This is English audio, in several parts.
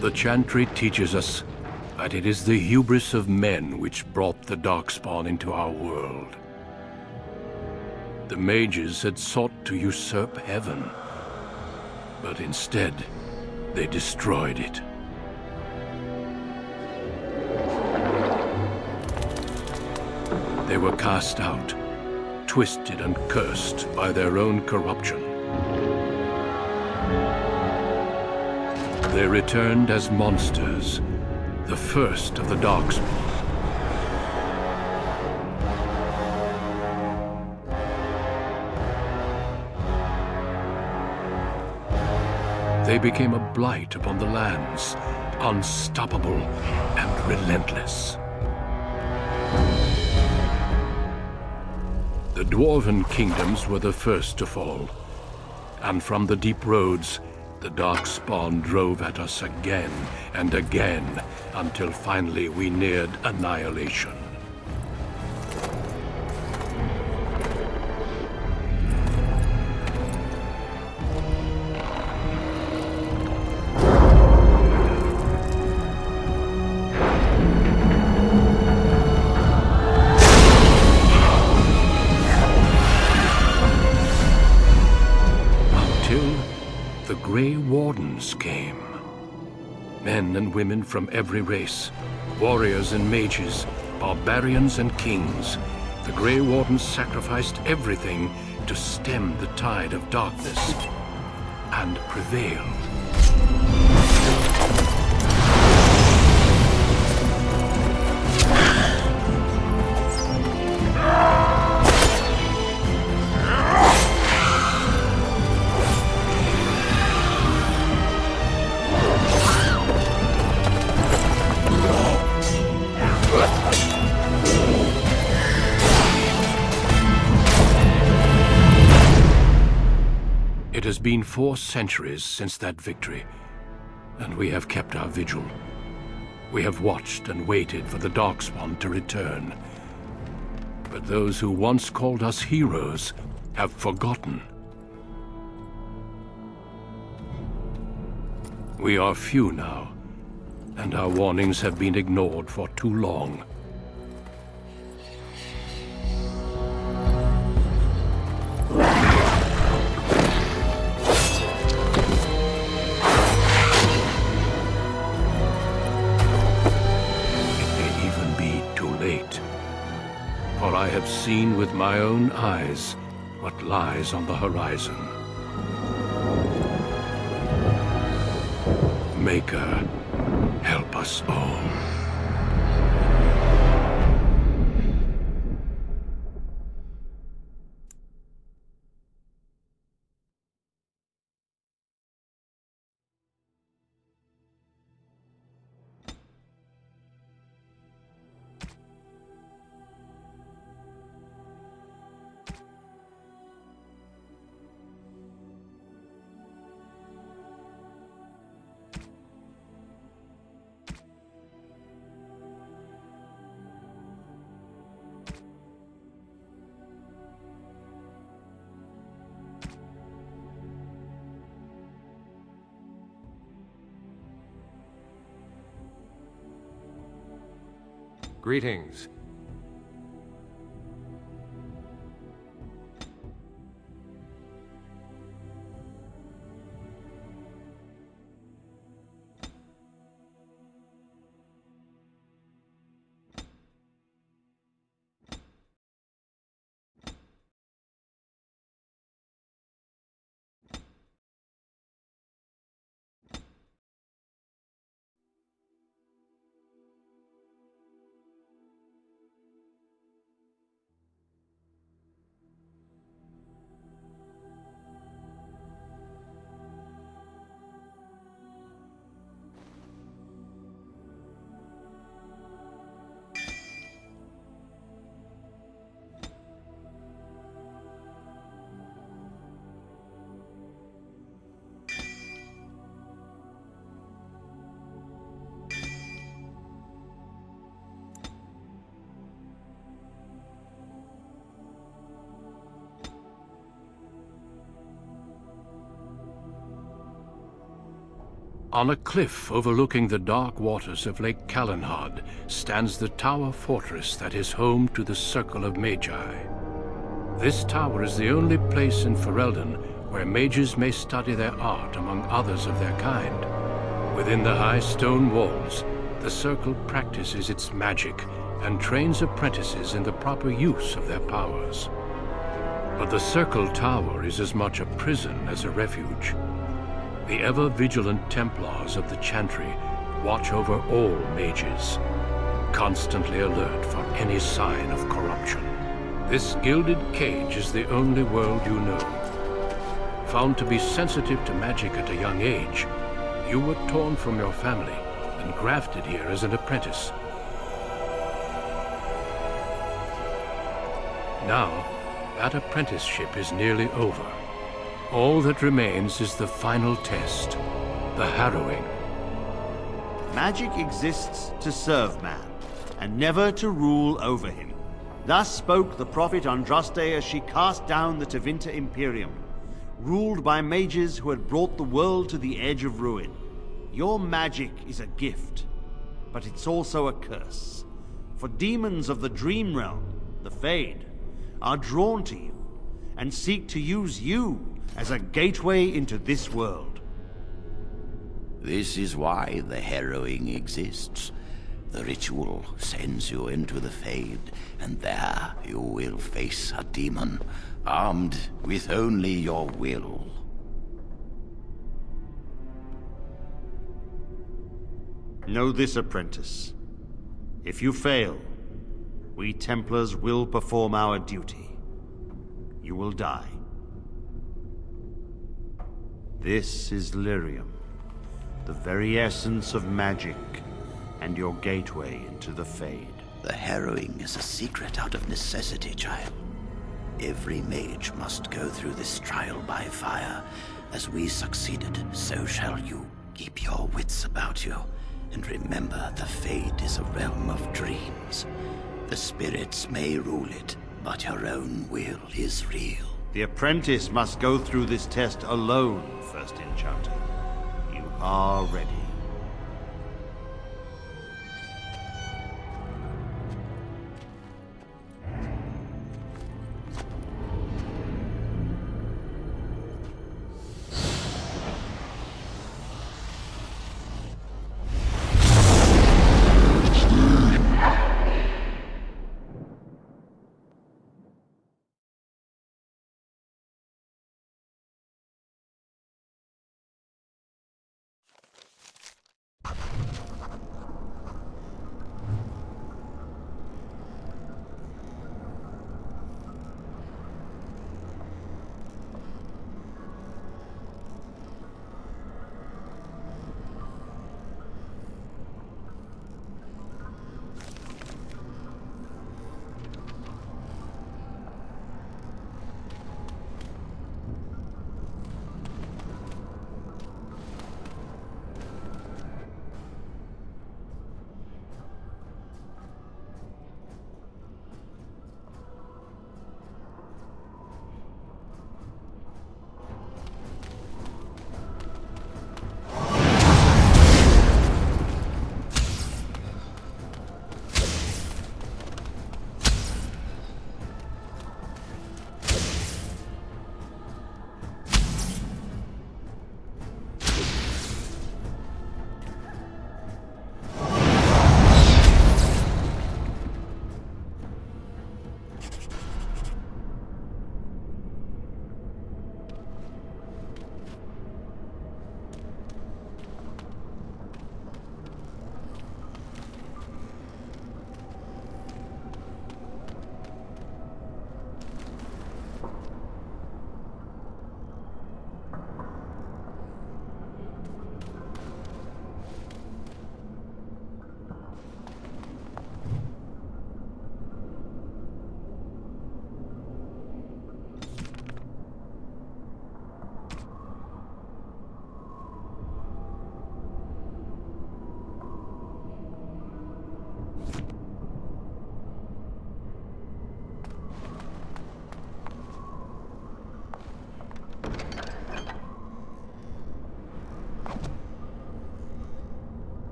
The chantry teaches us that it is the hubris of men which brought the darkspawn into our world. The mages had sought to usurp heaven, but instead they destroyed it. They were cast out, twisted and cursed by their own corruption. They returned as monsters, the first of the darkspawn. They became a blight upon the lands, unstoppable and relentless. The dwarven kingdoms were the first to fall, and from the deep roads, the darkspawn drove at us again and again, until finally we neared annihilation. Came. Men and women from every race, warriors and mages, barbarians and kings. The Grey Wardens sacrificed everything to stem the tide of darkness and prevailed. It has been 4 centuries since that victory, and we have kept our vigil. We have watched and waited for the Darkspawn to return. But those who once called us heroes have forgotten. We are few now, and our warnings have been ignored for too long. For I have seen with my own eyes what lies on the horizon. Maker, help us all. Greetings. On a cliff overlooking the dark waters of Lake Calenhad stands the tower fortress that is home to the Circle of Magi. This tower is the only place in Ferelden where mages may study their art among others of their kind. Within the high stone walls, the Circle practices its magic and trains apprentices in the proper use of their powers. But the Circle Tower is as much a prison as a refuge. The ever-vigilant Templars of the Chantry watch over all mages, constantly alert for any sign of corruption. This gilded cage is the only world you know. Found to be sensitive to magic at a young age, you were torn from your family and grafted here as an apprentice. Now, that apprenticeship is nearly over. All that remains is the final test, the harrowing. Magic exists to serve man, and never to rule over him. Thus spoke the prophet Andraste as she cast down the Tevinter Imperium, ruled by mages who had brought the world to the edge of ruin. Your magic is a gift, but it's also a curse. For demons of the dream realm, the Fade, are drawn to you, and seek to use you as a gateway into this world. This is why the harrowing exists. The ritual sends you into the Fade, and there you will face a demon, armed with only your will. Know this, apprentice. If you fail, we Templars will perform our duty. You will die. This is lyrium, the very essence of magic, and your gateway into the Fade. The harrowing is a secret out of necessity, child. Every mage must go through this trial by fire. As we succeeded, so shall you. Keep your wits about you, and remember the Fade is a realm of dreams. The spirits may rule it, but your own will is real. The apprentice must go through this test alone, First Enchanter. You are ready.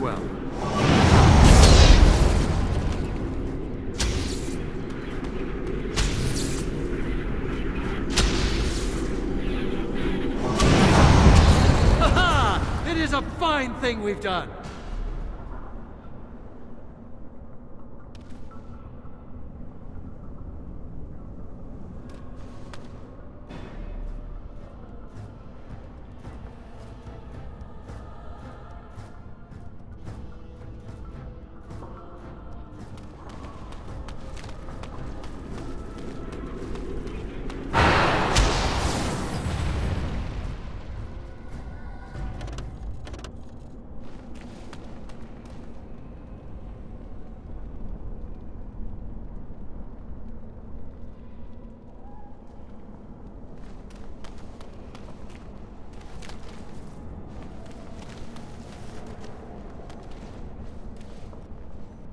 well. Ha-ha! It is a fine thing we've done!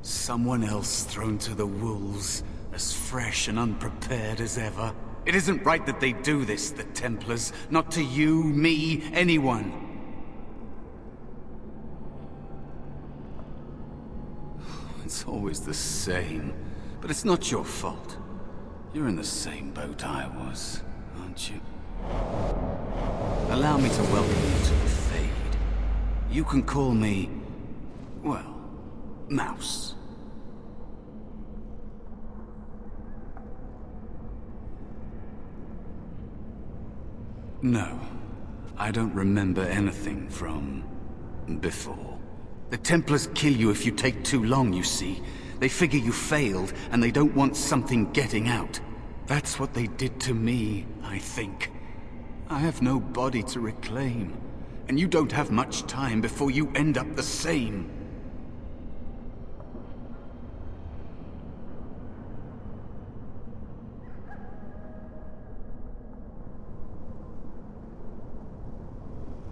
Someone else thrown to the wolves, as fresh and unprepared as ever. It isn't right that they do this, the Templars. Not to you, me, anyone. It's always the same. But it's not your fault. You're in the same boat I was, aren't you? Allow me to welcome you to the Fade. You can call me, well, Mouse. No, I don't remember anything from before. The Templars kill you if you take too long, you see. They figure you failed, and they don't want something getting out. That's what they did to me, I think. I have no body to reclaim, and you don't have much time before you end up the same.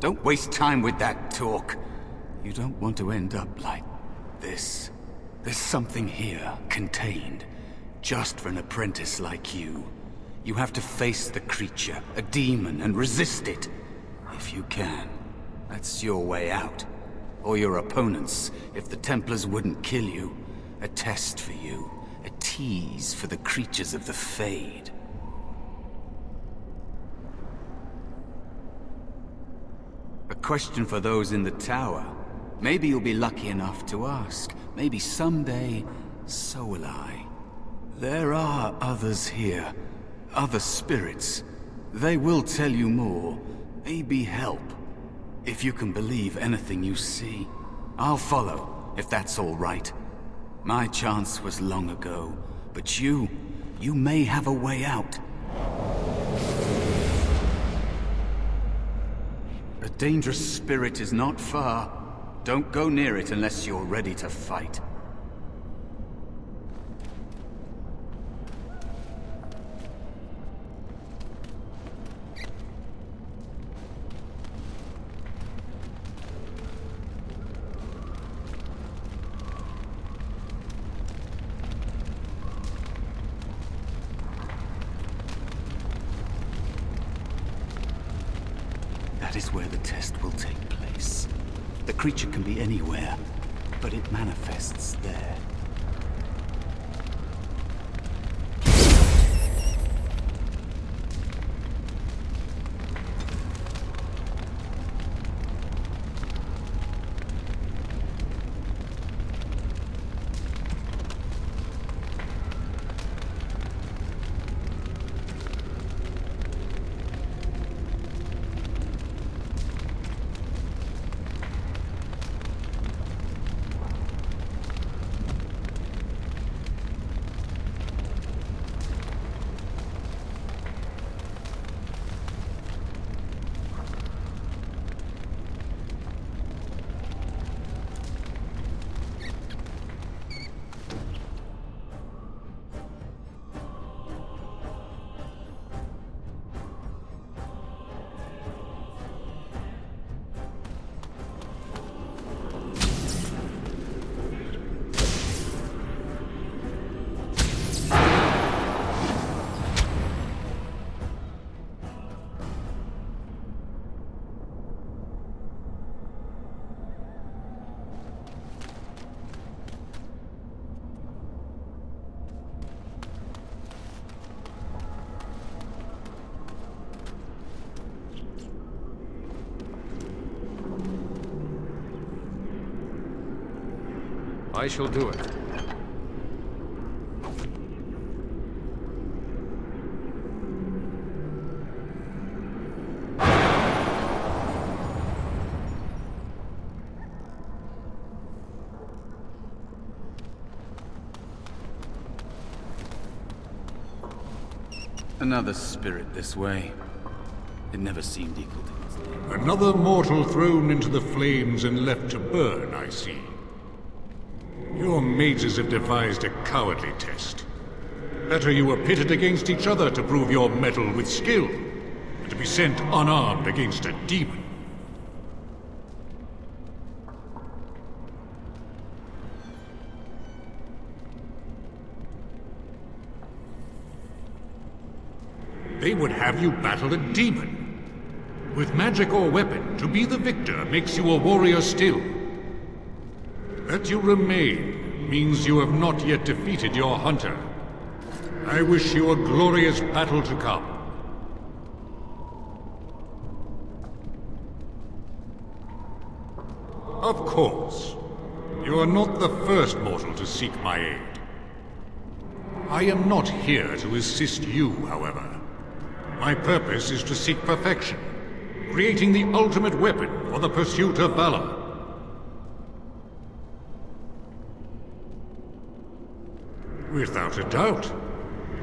Don't waste time with that talk. You don't want to end up like this. There's something here, contained, just for an apprentice like you. You have to face the creature, a demon, and resist it. If you can. That's your way out. Or your opponents, if the Templars wouldn't kill you. A test for you. A tease for the creatures of the Fade. A question for those in the tower. Maybe you'll be lucky enough to ask. Maybe someday, so will I. There are others here. Other spirits. They will tell you more. Maybe help. If you can believe anything you see. I'll follow, if that's all right. My chance was long ago. But you may have a way out. A dangerous spirit is not far. Don't go near it unless you're ready to fight. That is where the test will take place. The creature can be anywhere, but it manifests there. I shall do it. Another spirit this way. It never seemed equal to its name. Another mortal thrown into the flames and left to burn, I see. Your mages have devised a cowardly test. Better you were pitted against each other to prove your mettle with skill, than to be sent unarmed against a demon. They would have you battle a demon. With magic or weapon, to be the victor makes you a warrior still. That you remain means you have not yet defeated your hunter. I wish you a glorious battle to come. Of course, you are not the first mortal to seek my aid. I am not here to assist you, however. My purpose is to seek perfection, creating the ultimate weapon for the pursuit of valor. Without a doubt.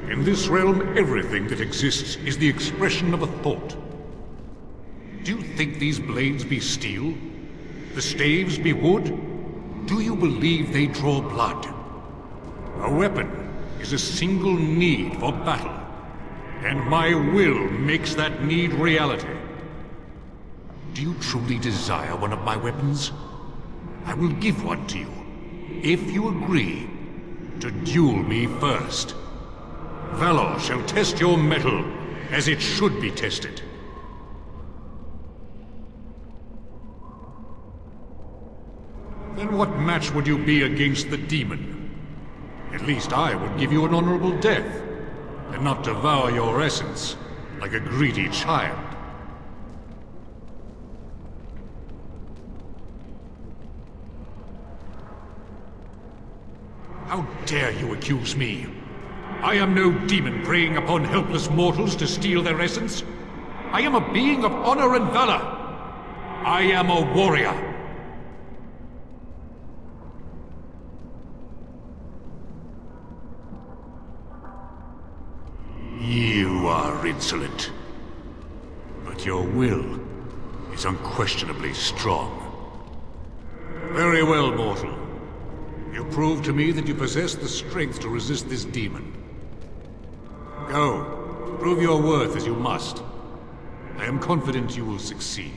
In this realm, everything that exists is the expression of a thought. Do you think these blades be steel? The staves be wood? Do you believe they draw blood? A weapon is a single need for battle. And my will makes that need reality. Do you truly desire one of my weapons? I will give one to you, if you agree to duel me first. Valor shall test your mettle as it should be tested. Then what match would you be against the demon? At least I would give you an honorable death, and not devour your essence like a greedy child. How dare you accuse me? I am no demon preying upon helpless mortals to steal their essence. I am a being of honor and valor. I am a warrior. You are insolent, but your will is unquestionably strong. Very well, mortal. You prove to me that you possess the strength to resist this demon. Go, prove your worth as you must. I am confident you will succeed.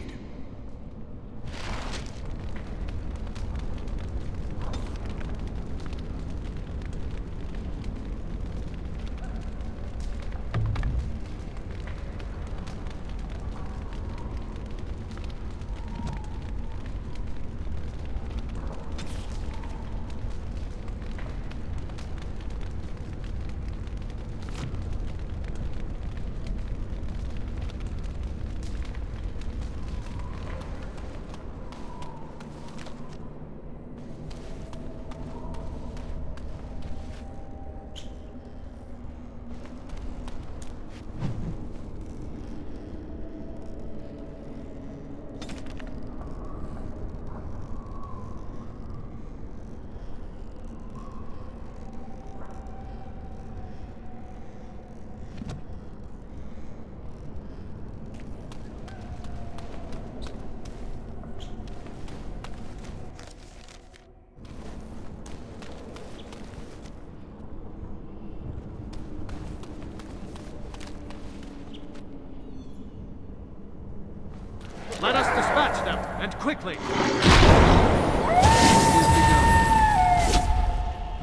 Let us dispatch them, and quickly!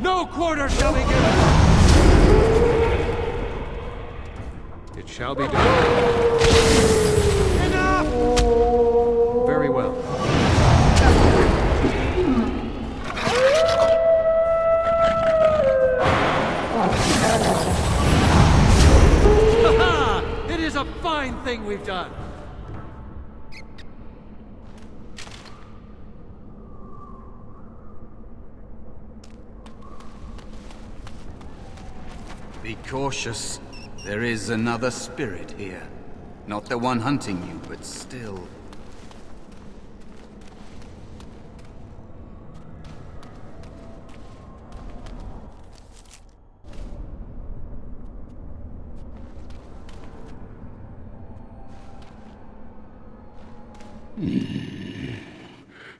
No quarter shall be given! It shall be done. Enough! Very well. Ha-ha! It is a fine thing we've done! Be cautious. There is another spirit here. Not the one hunting you, but still.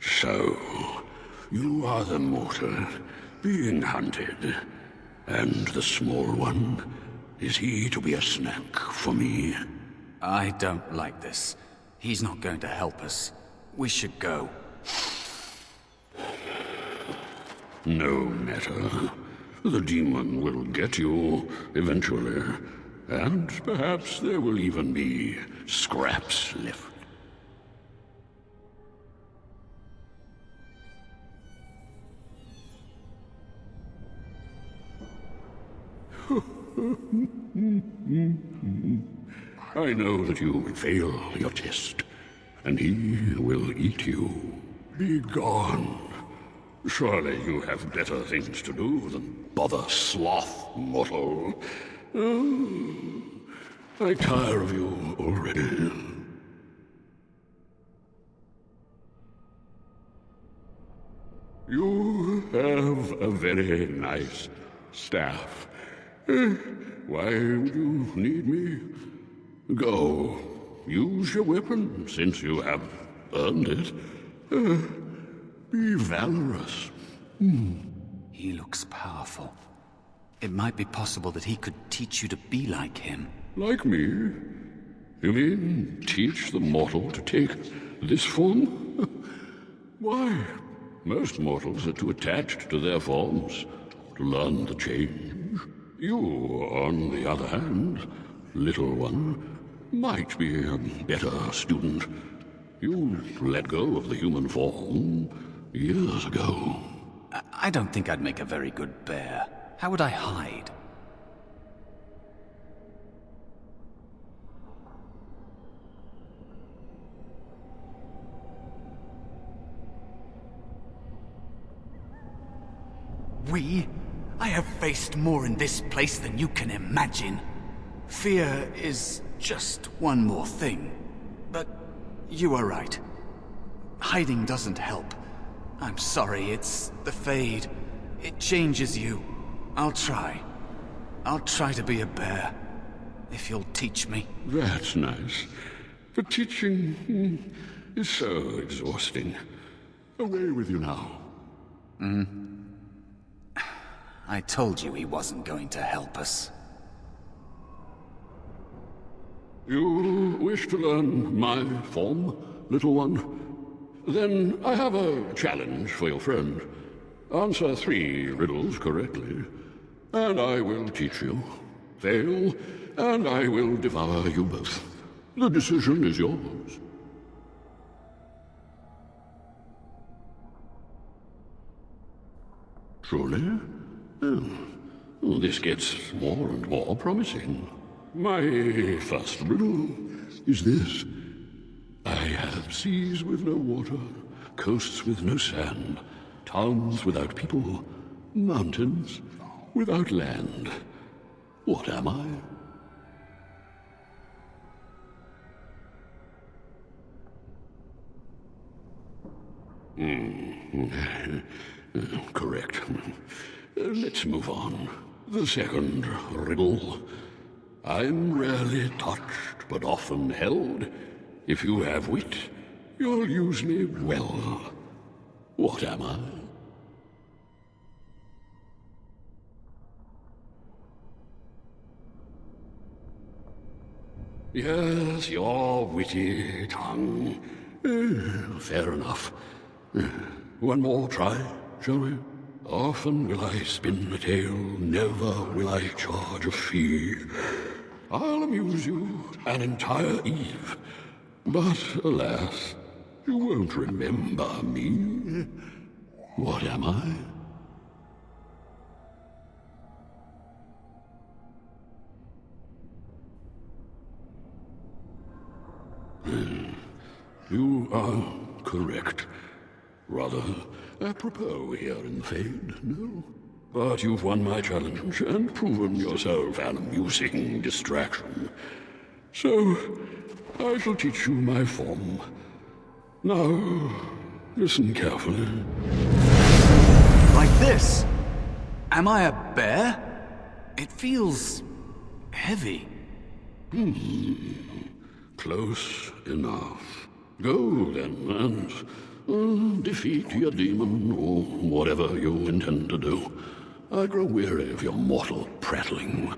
So, you are the mortal being hunted, and the small one, is he to be a snack for me? I don't like this. He's not going to help us. We should go. No matter. The demon will get you eventually, and perhaps there will even be scraps left. I know that you will fail your test, and he will eat you. Be gone. Surely you have better things to do than bother sloth, mortal. Oh, I tire of you already. You have a very nice staff. Why would you need me? Go. Use your weapon, since you have earned it. Be valorous. He looks powerful. It might be possible that he could teach you to be like him. Like me? You mean teach the mortal to take this form? Why, most mortals are too attached to their forms to learn the change. You, on the other hand, little one, might be a better student. You let go of the human form years ago. I don't think I'd make a very good bear. How would I hide? I have faced more in this place than you can imagine. Fear is just one more thing. But you are right. Hiding doesn't help. I'm sorry, it's the Fade. It changes you. I'll try. I'll try to be a bear. If you'll teach me. That's nice. But teaching is so exhausting. Away with you now. I told you he wasn't going to help us. You wish to learn my form, little one? Then I have a challenge for your friend. Answer 3 riddles correctly, and I will teach you. Fail, and I will devour you both. The decision is yours. Truly? Oh, this gets more and more promising. My first riddle is this. I have seas with no water, coasts with no sand, towns without people, mountains without land. What am I? Correct. Let's move on. The second riddle. I'm rarely touched, but often held. If you have wit, you'll use me well. What am I? Yes, your witty tongue. Fair enough. One more try, shall we? Often will I spin a tale, never will I charge a fee. I'll amuse you an entire eve, but alas, you won't remember me. What am I? You are correct. Rather apropos here in the Fade, no? But you've won my challenge and proven yourself an amusing distraction. So, I shall teach you my form. Now, listen carefully. Like this? Am I a bear? It feels heavy. Close enough. Go then, and defeat your demon, or whatever you intend to do. I grow weary of your mortal prattling.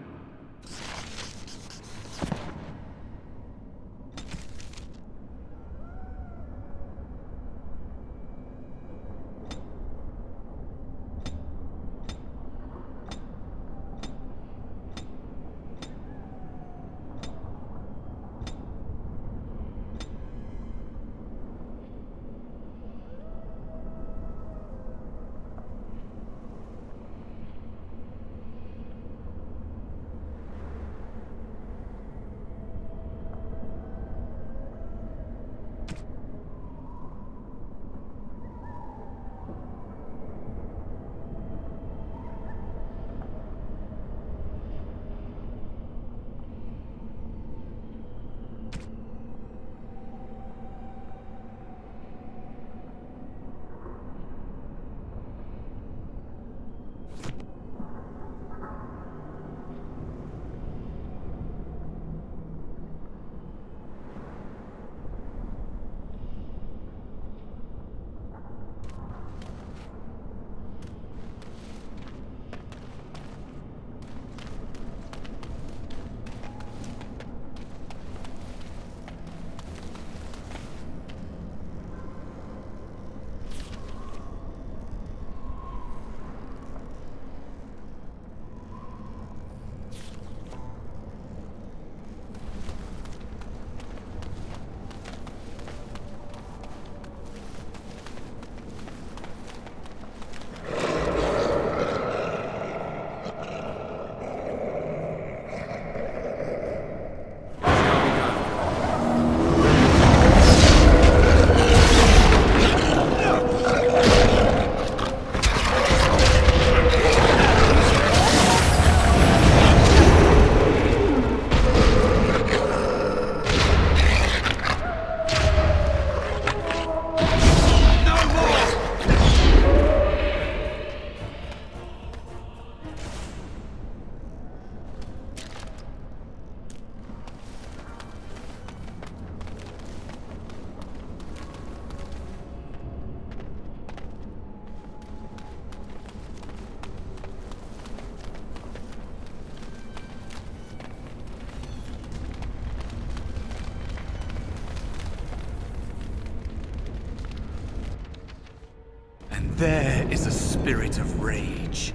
There is a spirit of rage.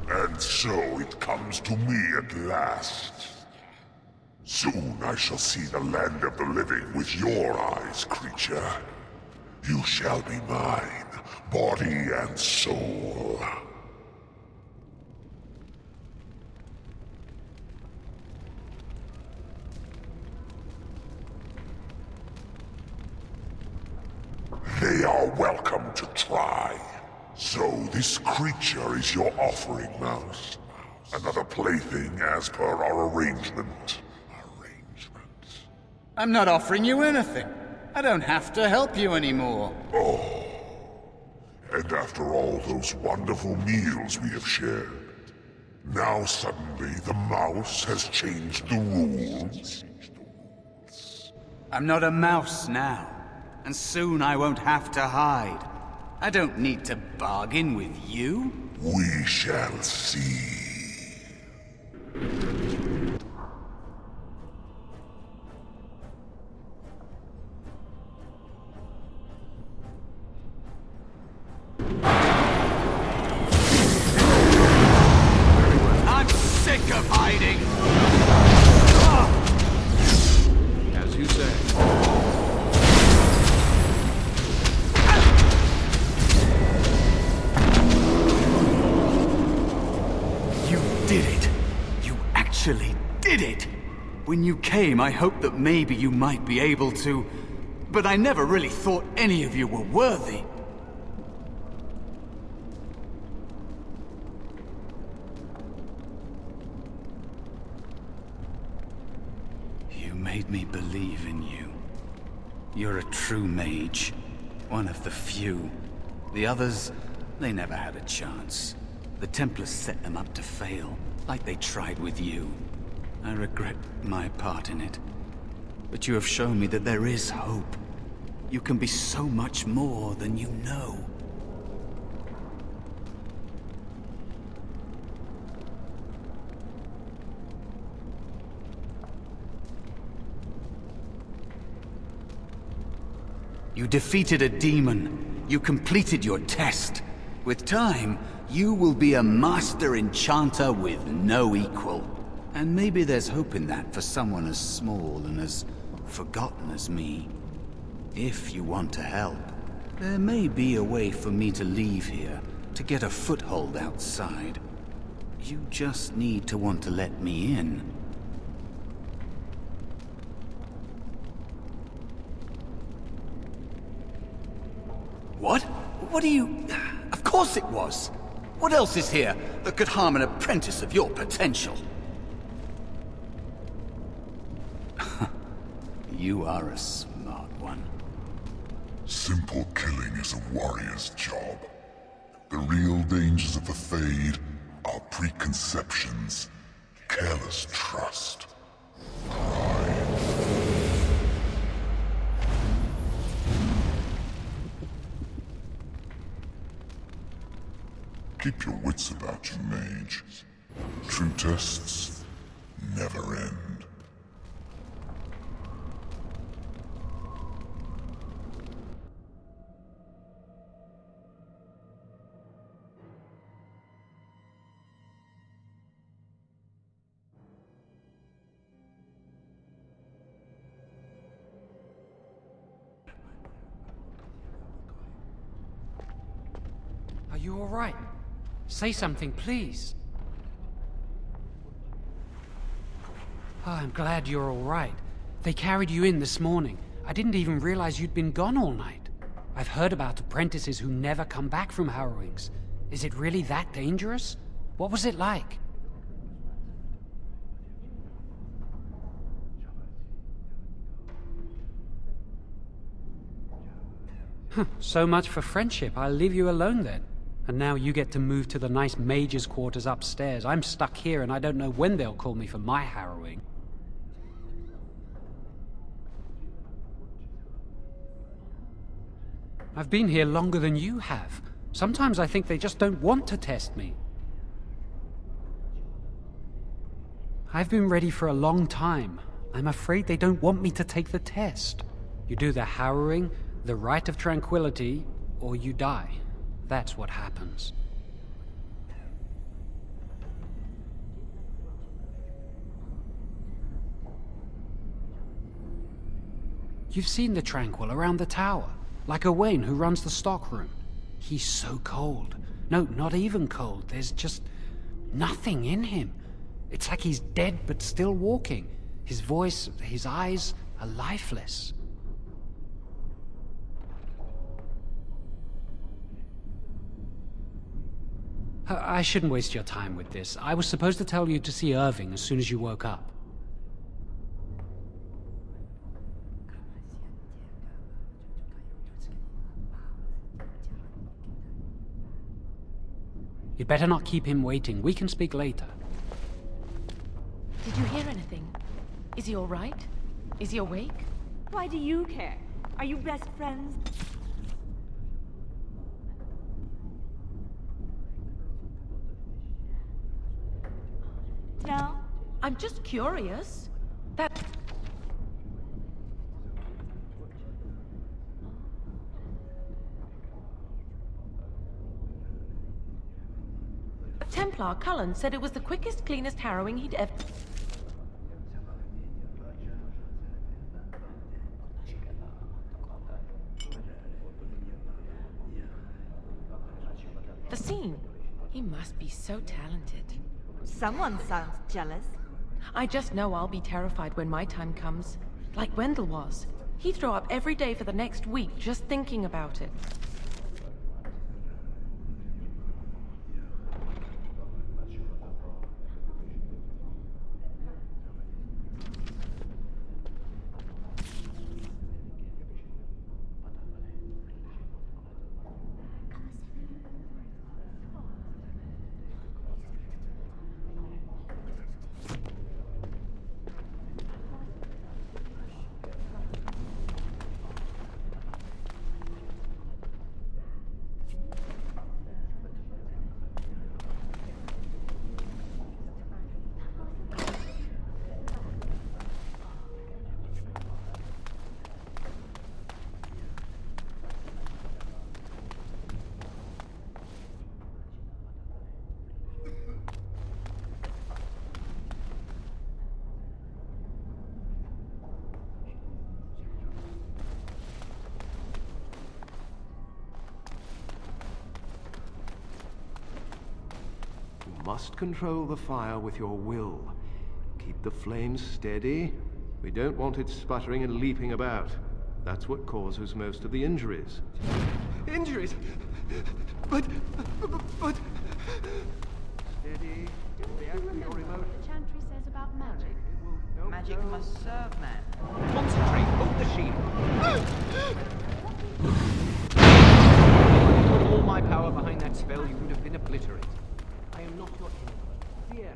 And so it comes to me at last. Soon I shall see the land of the living with your eyes, creature. You shall be mine, body and soul. They are welcome to try. So this creature is your offering, Mouse. Another plaything as per our arrangement. I'm not offering you anything. I don't have to help you anymore. Oh. And after all those wonderful meals we have shared, now suddenly the mouse has changed the rules? I'm not a mouse now. And soon I won't have to hide. I don't need to bargain with you. We shall see. I'm sick of hiding! As you say. Did it. You actually did it. When you came, I hoped that maybe you might be able to But I never really thought any of you were worthy. You made me believe in you. You're a true mage. One of the few. The others, they never had a chance. The Templars set them up to fail, like they tried with you. I regret my part in it. But you have shown me that there is hope. You can be so much more than you know. You defeated a demon. You completed your test. With time, you will be a master enchanter with no equal. And maybe there's hope in that for someone as small and as forgotten as me. If you want to help, there may be a way for me to leave here, to get a foothold outside. You just need to want to let me in. What? What are you... Of course it was! What else is here that could harm an apprentice of your potential? You are a smart one. Simple killing is a warrior's job. The real dangers of the Fade are preconceptions, careless trust, pride. Keep your wits about you, mage. True tests never end. Are you all right? Say something, please. Oh, I'm glad you're all right. They carried you in this morning. I didn't even realize you'd been gone all night. I've heard about apprentices who never come back from harrowings. Is it really that dangerous? What was it like? So much for friendship. I'll leave you alone then. And now you get to move to the nice mage's quarters upstairs. I'm stuck here and I don't know when they'll call me for my harrowing. I've been here longer than you have. Sometimes I think they just don't want to test me. I've been ready for a long time. I'm afraid they don't want me to take the test. You do the harrowing, the rite of tranquility, or you die. That's what happens. You've seen the Tranquil around the tower, like Owain who runs the stockroom. He's so cold. No, not even cold. There's just nothing in him. It's like he's dead but still walking. His voice, his eyes are lifeless. I shouldn't waste your time with this. I was supposed to tell you to see Irving as soon as you woke up. You'd better not keep him waiting. We can speak later. Did you hear anything? Is he all right? Is he awake? Why do you care? Are you best friends? No? I'm just curious. That... Templar Cullen said it was the quickest, cleanest harrowing he'd ever... seen. He must be so talented. Someone sounds jealous. I just know I'll be terrified when my time comes. Like Wendell was. He'd throw up every day for the next week just thinking about it. Must control the fire with your will. Keep the flames steady. We don't want it sputtering and leaping about. That's what causes most of the injuries. Injuries? But... Steady. React to your emotion. The chantry says about magic. Magic must serve man. Concentrate, hold the shield. If I put all my power behind that spell, you would have been obliterated. I am not your enemy. Fear.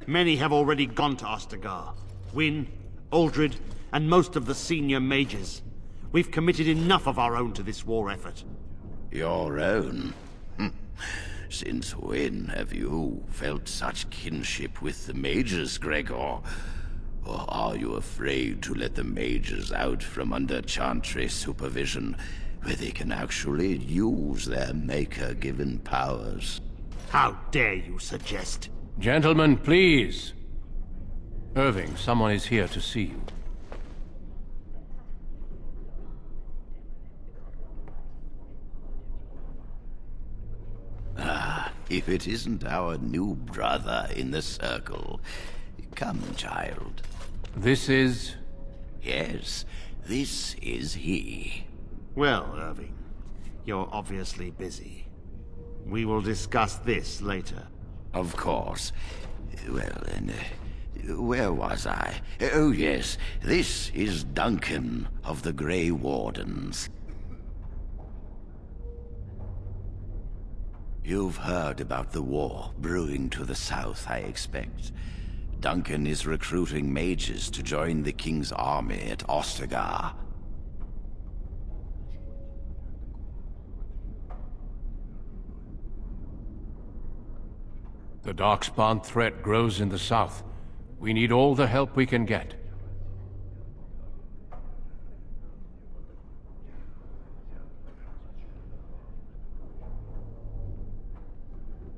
Many have already gone to Ostagar. Wynne, Aldred, and most of the senior mages. We've committed enough of our own to this war effort. Your own? Since when have you felt such kinship with the mages, Gregor? Or are you afraid to let the mages out from under Chantry supervision, where they can actually use their Maker-given powers? How dare you suggest? Gentlemen, please. Irving, someone is here to see you. Ah, if it isn't our new brother in the circle. Come, child. This is... Yes, this is he. Well, Irving, you're obviously busy. We will discuss this later. Of course. Well, then, where was I? Oh, yes, this is Duncan of the Grey Wardens. You've heard about the war brewing to the south, I expect. Duncan is recruiting mages to join the King's army at Ostagar. The Darkspawn threat grows in the south. We need all the help we can get.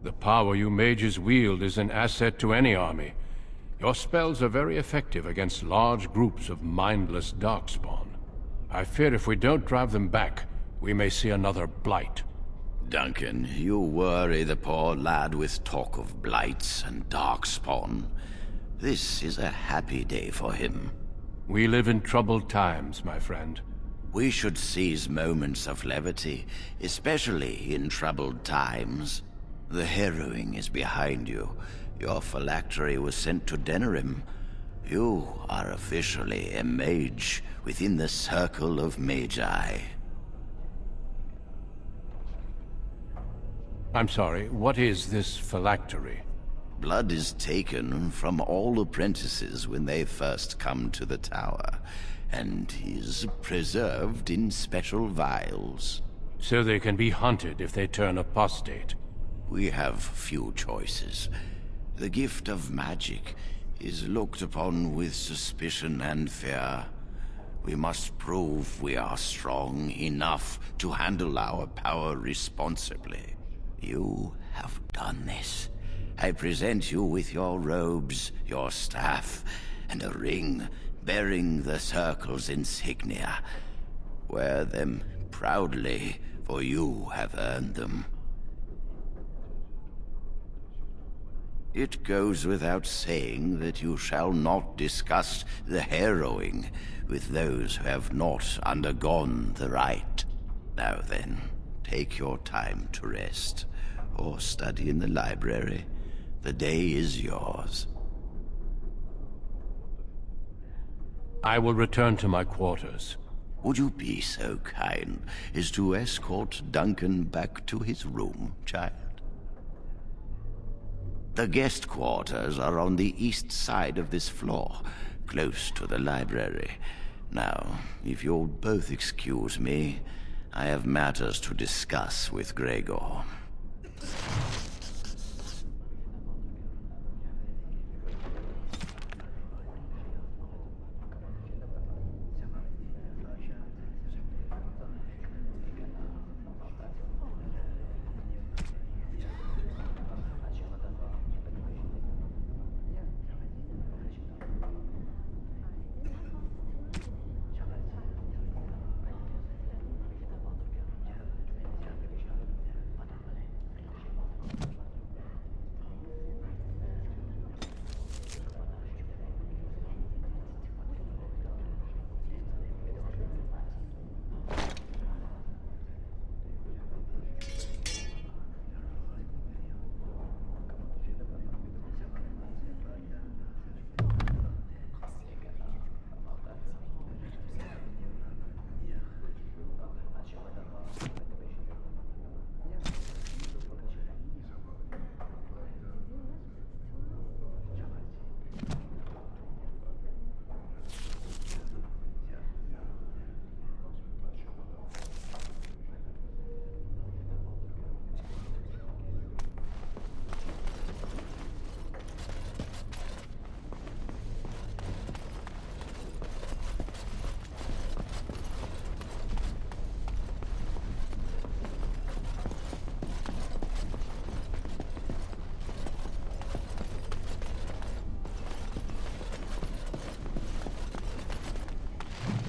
The power you mages wield is an asset to any army. Your spells are very effective against large groups of mindless Darkspawn. I fear if we don't drive them back, we may see another blight. Duncan, you worry the poor lad with talk of blights and Darkspawn. This is a happy day for him. We live in troubled times, my friend. We should seize moments of levity, especially in troubled times. The harrowing is behind you. Your phylactery was sent to Denerim. You are officially a mage within the circle of magi. I'm sorry, what is this phylactery? Blood is taken from all apprentices when they first come to the tower, and is preserved in special vials. So they can be hunted if they turn apostate. We have few choices. The gift of magic is looked upon with suspicion and fear. We must prove we are strong enough to handle our power responsibly. You have done this. I present you with your robes, your staff, and a ring bearing the Circle's insignia. Wear them proudly, for you have earned them. It goes without saying that you shall not discuss the harrowing with those who have not undergone the rite. Now then, take your time to rest, or study in the library. The day is yours. I will return to my quarters. Would you be so kind as to escort Duncan back to his room, child? The guest quarters are on the east side of this floor, close to the library. Now, if you'll both excuse me, I have matters to discuss with Gregor.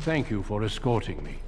Thank you for escorting me.